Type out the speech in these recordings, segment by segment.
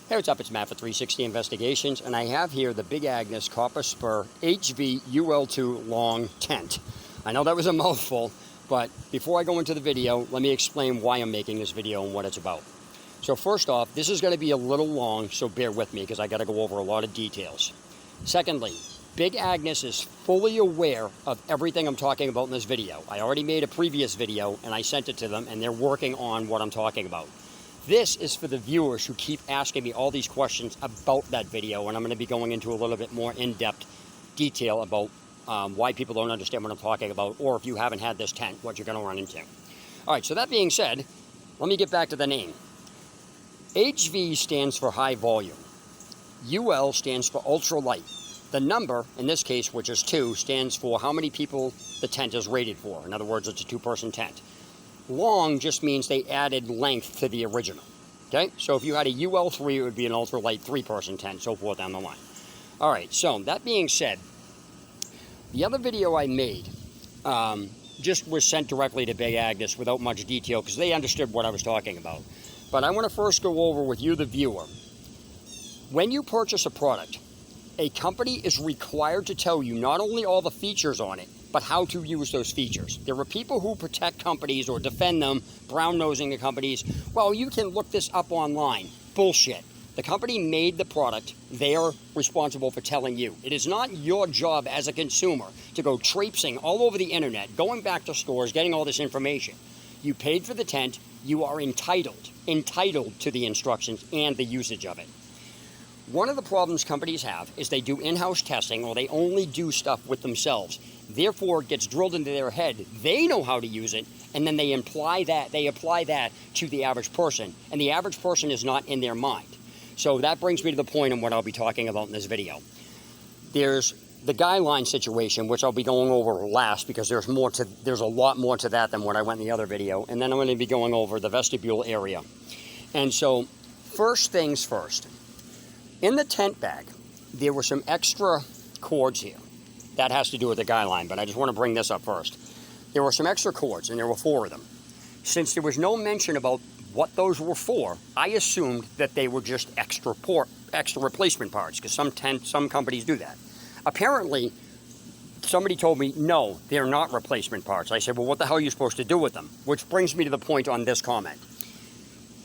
Hey, what's up? It's Matt for 360 Investigations, and I have here the Big Agnes Copper Spur HV UL2 long tent. I know that was a mouthful, but before I go into the video, let me explain why I'm making this video and what it's about. So first off, this is going to be a little long, so bear with me because I got to go over a lot of details. Secondly, Big Agnes is fully aware of everything I'm talking about in this video. I already made a previous video and I sent it to them, and they're working on what I'm talking about. This is for the viewers who keep asking me all these questions about that video, and I'm going to be going into a little bit more in-depth detail about why people don't understand what I'm talking about, or if you haven't had this tent, what you're going to run into. All right, so that being said, let me get back to the name. HV stands for high volume. UL stands for ultralight. The number, in this case, which is 2, stands for how many people the tent is rated for. In other words, it's a 2-person tent. Long just means they added length to the original. Okay, so if you had a UL3, it would be an ultralight 3-person tent, so forth down the line. All right, so that being said, the other video I made just was sent directly to Big Agnes without much detail because they understood what I was talking about. But I want to first go over with you, the viewer. When you purchase a product, a company is required to tell you not only all the features on it, but how to use those features. There are people who protect companies or defend them, brown-nosing the companies. Well, you can look this up online. Bullshit. The company made the product. They are responsible for telling you. It is not your job as a consumer to go traipsing all over the internet, going back to stores, getting all this information. You paid for the tent. You are entitled to the instructions and the usage of it. One of the problems companies have is they do in-house testing, or they only do stuff with themselves. Therefore, it gets drilled into their head. They know how to use it, and then they apply that to the average person, and the average person is not in their mind. So that brings me to the point of what I'll be talking about in this video. There's the guideline situation, which I'll be going over last because there's a lot more to that than what I went in the other video, and then I'm going to be going over the vestibule area. And so, first things first. In the tent bag, there were some extra cords here. That has to do with the guideline, but I just want to bring this up first. There were some extra cords, and there were 4 of them. Since there was no mention about what those were for, I assumed that they were just extra replacement parts, because some companies do that. Apparently, somebody told me, no, they're not replacement parts. I said, well, what the hell are you supposed to do with them? Which brings me to the point on this comment.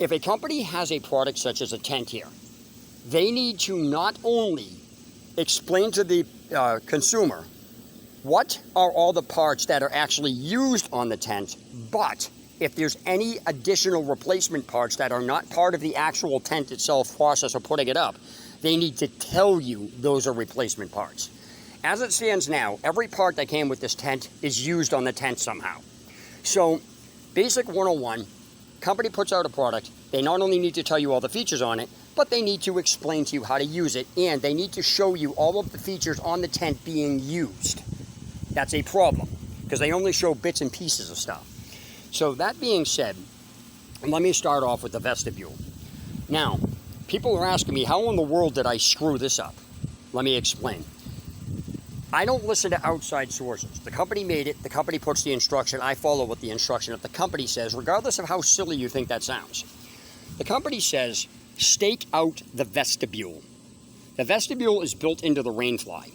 If a company has a product such as a tent here, they need to not only explain to the consumer what are all the parts that are actually used on the tent, but if there's any additional replacement parts that are not part of the actual tent itself process of putting it up, they need to tell you those are replacement parts. As it stands now, every part that came with this tent is used on the tent somehow. So, basic 101, company puts out a product, they not only need to tell you all the features on it, but they need to explain to you how to use it, and they need to show you all of the features on the tent being used. That's a problem, because they only show bits and pieces of stuff. So that being said, let me start off with the vestibule. Now, people are asking me, how in the world did I screw this up? Let me explain. I don't listen to outside sources. The company made it, the company puts the instruction, I follow what the instruction that the company says, regardless of how silly you think that sounds. The company says, stake out the vestibule. The vestibule is built into the rainfly.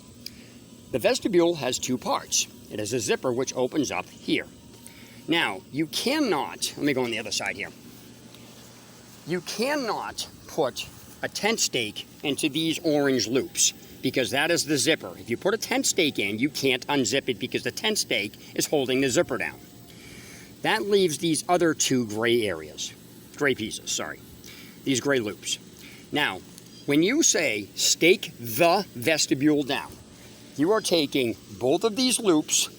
The vestibule has 2 parts. It has a zipper which opens up here. Now, you cannot, let me go on the other side here. You cannot put a tent stake into these orange loops because that is the zipper. If you put a tent stake in, you can't unzip it because the tent stake is holding the zipper down. That leaves these other 2 gray pieces, sorry. These gray loops. Now, when you say stake the vestibule down, you are taking both of these loops,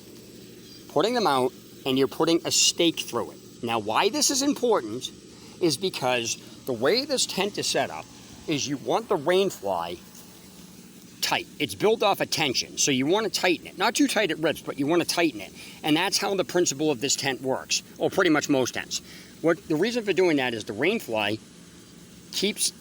putting them out, and you're putting a stake through it. Now, why this is important is because the way this tent is set up is you want the rainfly tight. It's built off of tension, so you want to tighten it. Not too tight it rips, but you want to tighten it. And that's how the principle of this tent works, or pretty much most tents. The reason for doing that is the rainfly keeps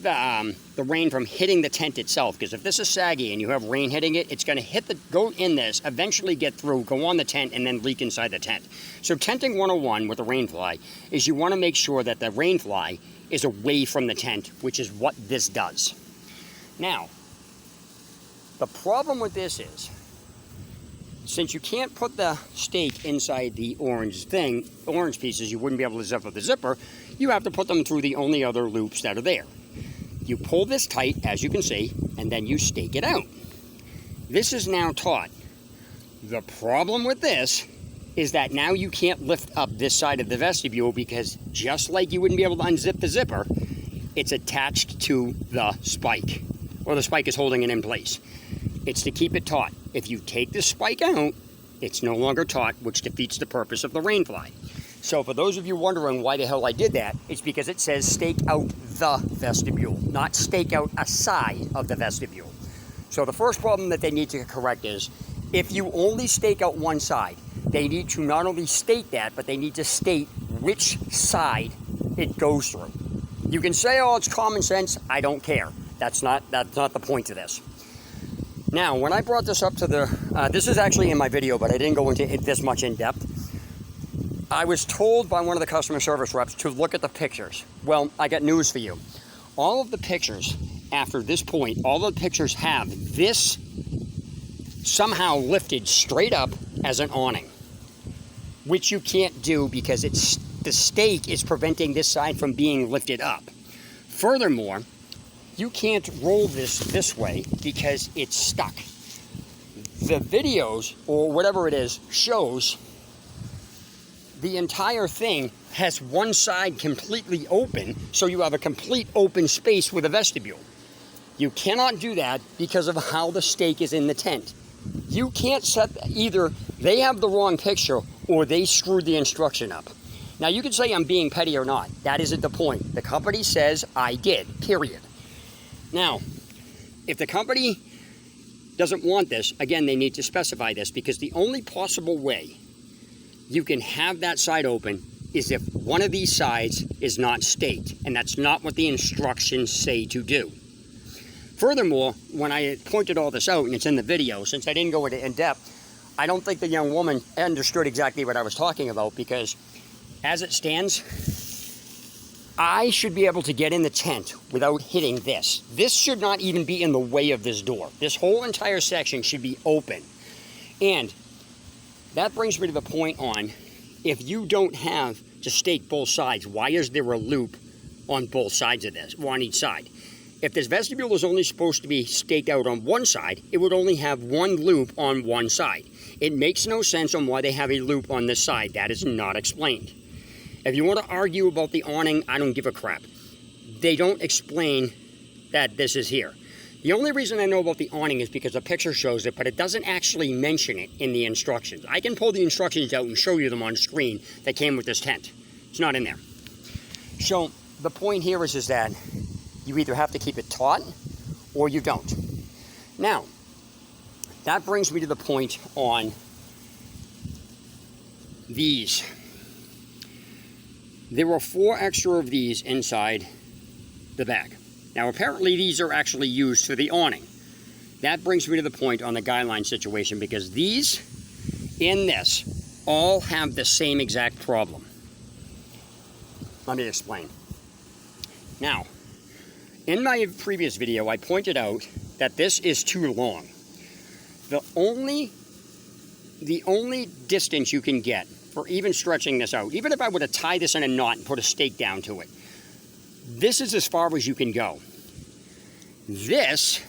the rain from hitting the tent itself, because if this is saggy and you have rain hitting it, it's going to go in this, eventually get through, go on the tent, and then leak inside the tent. So tenting 101 with the rainfly is you want to make sure that the rainfly is away from the tent, which is what this does. Now, the problem with this is, since you can't put the stake inside the orange pieces, you wouldn't be able to zip up the zipper, you have to put them through the only other loops that are there. You pull this tight, as you can see, and then you stake it out. This is now taut. The problem with this is that now you can't lift up this side of the vestibule because just like you wouldn't be able to unzip the zipper, it's attached to the spike, or the spike is holding it in place. It's to keep it taut. If you take the spike out, it's no longer taut, which defeats the purpose of the rainfly. So for those of you wondering why the hell I did that, it's because it says stake out the vestibule, not stake out a side of the vestibule. So the first problem that they need to correct is, if you only stake out one side, they need to not only state that, but they need to state which side it goes through. You can say, oh, it's common sense. I don't care. That's not the point of this. Now, when I brought this up to this is actually in my video, but I didn't go into it this much in depth. I was told by one of the customer service reps to look at the pictures. Well, I got news for you. All of the pictures after this point, all of the pictures have this somehow lifted straight up as an awning, which you can't do because the stake is preventing this side from being lifted up. Furthermore, you can't roll this way because it's stuck. The videos, or whatever it is, shows the entire thing has one side completely open, so you have a complete open space with a vestibule. You cannot do that because of how the stake is in the tent. You can't set, either they have the wrong picture or they screwed the instruction up. Now you can say I'm being petty or not. That isn't the point. The company says I did, period. Now, if the company doesn't want this, again, they need to specify this, because the only possible way you can have that side open is if one of these sides is not staked, and that's not what the instructions say to do. Furthermore, when I pointed all this out, and it's in the video, since I didn't go into in depth, I don't think the young woman understood exactly what I was talking about, because as it stands, I should be able to get in the tent without hitting this. This should not even be in the way of this door. This whole entire section should be open. And that brings me to the point on, if you don't have to stake both sides, why is there a loop on both sides of this, or on each side? If this vestibule is only supposed to be staked out on one side, it would only have one loop on one side. It makes no sense on why they have a loop on this side. That is not explained. If you want to argue about the awning, I don't give a crap. They don't explain that this is here. The only reason I know about the awning is because the picture shows it, but it doesn't actually mention it in the instructions. I can pull the instructions out and show you them on screen that came with this tent. It's not in there. So the point here is that you either have to keep it taut or you don't. Now, that brings me to the point on these. There were 4 extra of these inside the bag. Now, apparently these are actually used for the awning. That brings me to the point on the guideline situation, because these and this all have the same exact problem. Let me explain. Now, in my previous video, I pointed out that this is too long. The only distance you can get for even stretching this out, even if I were to tie this in a knot and put a stake down to it, this is as far as you can go. These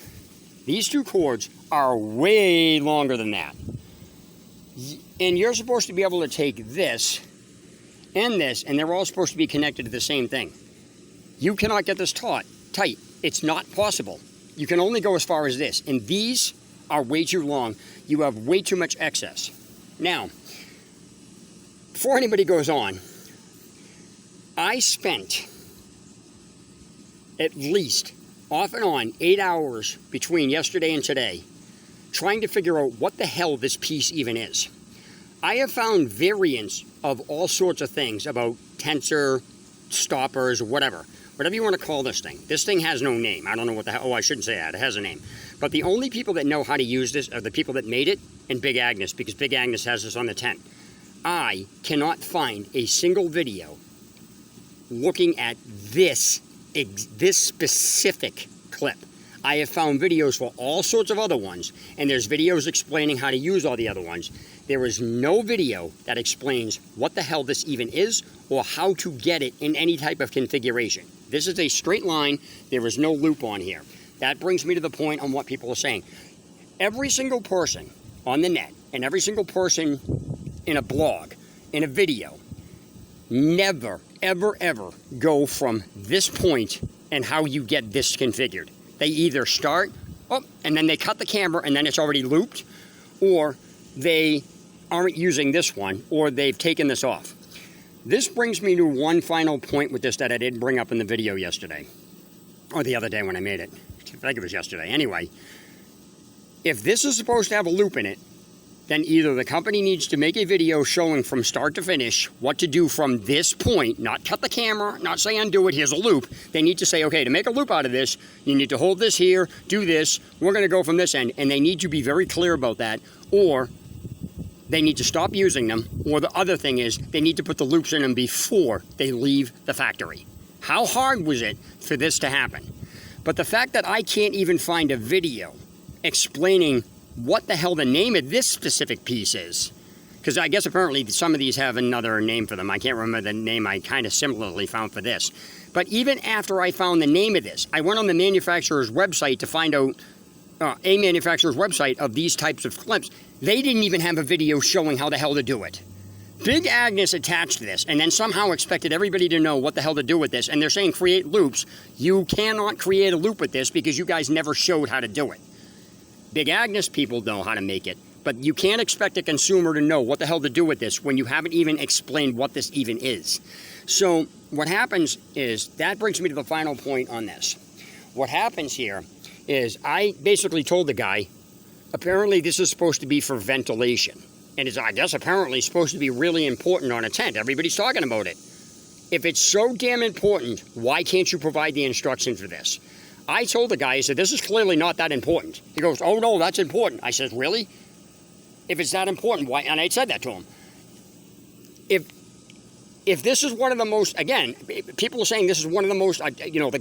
2 cords are way longer than that. And you're supposed to be able to take this, and they're all supposed to be connected to the same thing. You cannot get this tight. It's not possible. You can only go as far as this. And these are way too long. You have way too much excess. Now, before anybody goes on, I spent at least, off and on, 8 hours between yesterday and today trying to figure out what the hell this piece even is. I have found variants of all sorts of things about tensor, stoppers, whatever you want to call this thing. This thing has no name. I don't know what the hell. Oh, I shouldn't say that. It has a name. But the only people that know how to use this are the people that made it and Big Agnes, because Big Agnes has this on the tent. I cannot find a single video looking at this specific clip. I have found videos for all sorts of other ones, and there's videos explaining how to use all the other ones. There is no video that explains what the hell this even is or how to get it in any type of configuration. This is a straight line. There is no loop on here. That brings me to the point on what people are saying. Every single person on the net and every single person in a blog, in a video, never, ever, ever go from this point and how you get this configured. They either start, and then they cut the camera and then it's already looped, or they aren't using this one, or they've taken this off. This brings me to one final point with this that I didn't bring up in the video yesterday, or the other day when I made it. I think it was yesterday. Anyway, if this is supposed to have a loop in it, then either the company needs to make a video showing from start to finish what to do from this point, not cut the camera, not say undo it, here's a loop. They need to say, okay, to make a loop out of this, you need to hold this here, do this, we're going to go from this end, and they need to be very clear about that, or they need to stop using them, or the other thing is they need to put the loops in them before they leave the factory. How hard was it for this to happen? But the fact that I can't even find a video explaining what the hell the name of this specific piece is, because I guess apparently some of these have another name for them. I can't remember the name I kind of similarly found for this. But even after I found the name of this, I went on the manufacturer's website to find out a manufacturer's website of these types of clips. They didn't even have a video showing how the hell to do it. Big Agnes attached this and then somehow expected everybody to know what the hell to do with this. And they're saying create loops. You cannot create a loop with this because you guys never showed how to do it. Big Agnes people know how to make it, but you can't expect a consumer to know what the hell to do with this when you haven't even explained what this even is. So what happens is, that brings me to the final point on this. What happens here is I basically told the guy, apparently this is supposed to be for ventilation. And it's, I guess, apparently supposed to be really important on a tent. Everybody's talking about it. If it's so damn important, why can't you provide the instructions for this? I told the guy, I said, this is clearly not that important. He goes, oh no, that's important. I said, really? If it's that important, why? And I said that to him. If this is one of the most, again, people are saying this is one of the most, the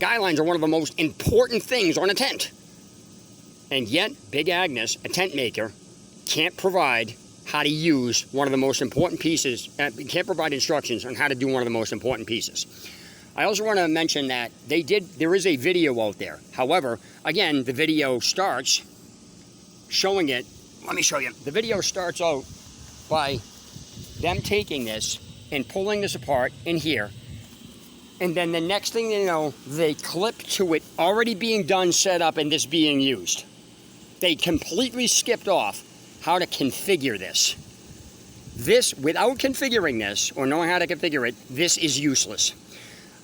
guidelines are one of the most important things on a tent. And yet, Big Agnes, a tent maker, can't provide how to use one of the most important pieces, can't provide instructions on how to do one of the most important pieces. I also want to mention that there is a video out there. However, again, the video starts showing it. Let me show you. The video starts out by them taking this and pulling this apart in here. And then the next thing you know, they clip to it already being done, set up, and this being used. They completely skipped off how to configure this. This, without configuring this, or knowing how to configure it, this is useless.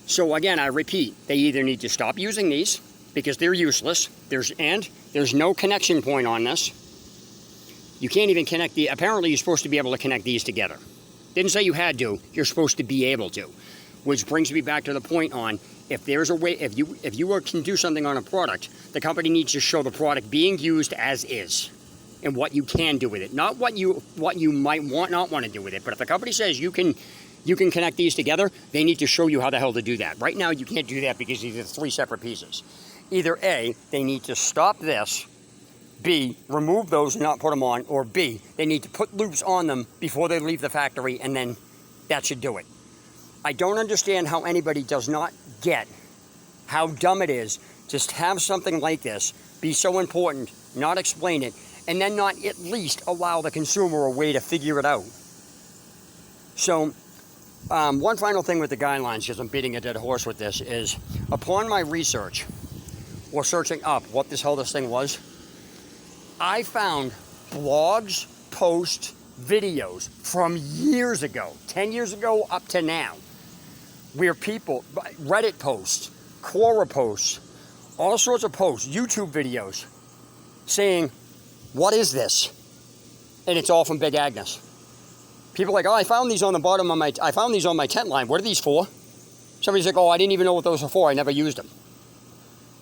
So again, I repeat, they either need to stop using these because they're useless. There's no connection point on this. You can't even connect apparently you're supposed to be able to connect these together. Didn't say you had to, you're supposed to be able to. Which brings me back to the point on, if there's a way, if you can do something on a product, the company needs to show the product being used as is. And what you can do with it. Not what you might not want to do with it. But if the company says you can connect these together, they need to show you how the hell to do that. Right now, you can't do that because these are three separate pieces. Either A, they need to stop this, B, remove those and not put them on, or B, they need to put loops on them before they leave the factory, and then that should do it. I don't understand how anybody does not get how dumb it is to have something like this be so important, not explain it, and then not at least allow the consumer a way to figure it out. So, one final thing with the guidelines, because I'm beating a dead horse with this, is upon my research, or searching up what this thing was, I found blogs, posts, videos from years ago, 10 years ago up to now, where people, Reddit posts, Quora posts, all sorts of posts, YouTube videos, saying, what is this? And it's all from Big Agnes. People are like, oh, I found these on the bottom of I found these on my tent line. What are these for? Somebody's like, oh, I didn't even know what those were for. I never used them.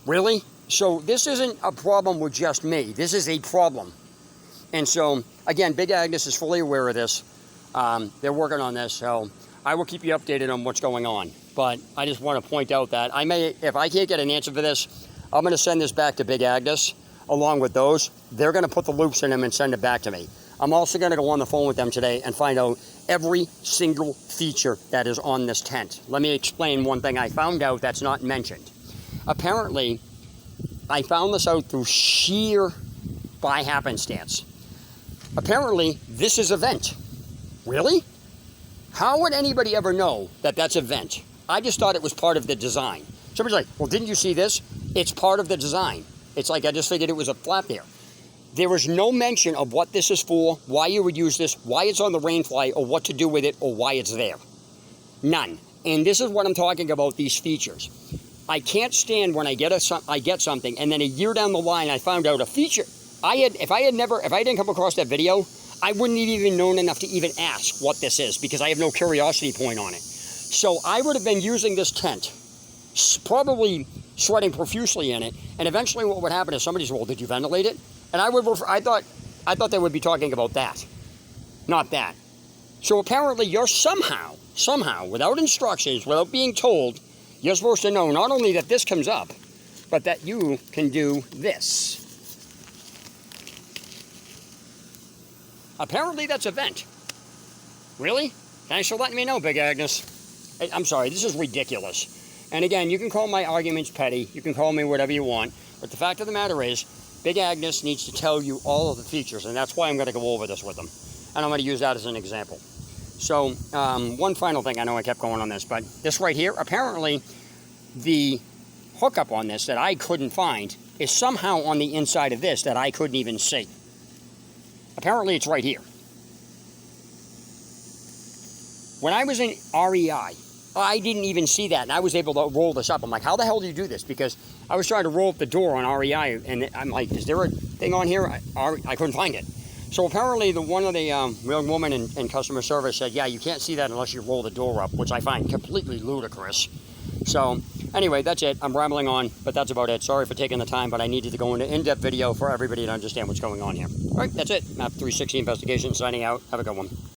Really? So this isn't a problem with just me. This is a problem. And so, again, Big Agnes is fully aware of this. They're working on this. So I will keep you updated on what's going on. But I just want to point out that if I can't get an answer for this, I'm going to send this back to Big Agnes along with those. They're going to put the loops in them and send it back to me. I'm also going to go on the phone with them today and find out every single feature that is on this tent. Let me explain one thing I found out that's not mentioned. Apparently, I found this out through sheer by happenstance. Apparently, this is a vent. Really? How would anybody ever know that that's a vent? I just thought it was part of the design. Somebody's like, well, didn't you see this? It's part of the design. It's like I just figured it was a flap there. There was no mention of what this is for, why you would use this, why it's on the rainfly, or what to do with it, or why it's there. None. And this is what I'm talking about, these features. I can't stand when I get something, and then a year down the line, I found out a feature. If I didn't come across that video, I wouldn't have even known enough to even ask what this is, because I have no curiosity point on it. So I would have been using this tent, probably sweating profusely in it, and eventually what would happen is somebody said, well, did you ventilate it? And I thought they would be talking about that, not that. So apparently you're somehow, without instructions, without being told, you're supposed to know not only that this comes up, but that you can do this. Apparently that's a vent. Really? Thanks for letting me know, Big Agnes. I'm sorry, this is ridiculous. And again, you can call my arguments petty, you can call me whatever you want, but the fact of the matter is, Big Agnes needs to tell you all of the features, and that's why I'm going to go over this with them. And I'm going to use that as an example. So, one final thing, I know I kept going on this, but this right here, apparently the hookup on this that I couldn't find is somehow on the inside of this that I couldn't even see. Apparently it's right here. When I was in REI, I didn't even see that, and I was able to roll this up. I'm like, how the hell do you do this? Because I was trying to roll up the door on REI, and I'm like, is there a thing on here? I couldn't find it. So apparently one of the young woman in customer service said, yeah, you can't see that unless you roll the door up, which I find completely ludicrous. So anyway, that's it. I'm rambling on, but that's about it. Sorry for taking the time, but I needed to go into in-depth video for everybody to understand what's going on here. All right, that's it. Map 360 Investigation signing out. Have a good one.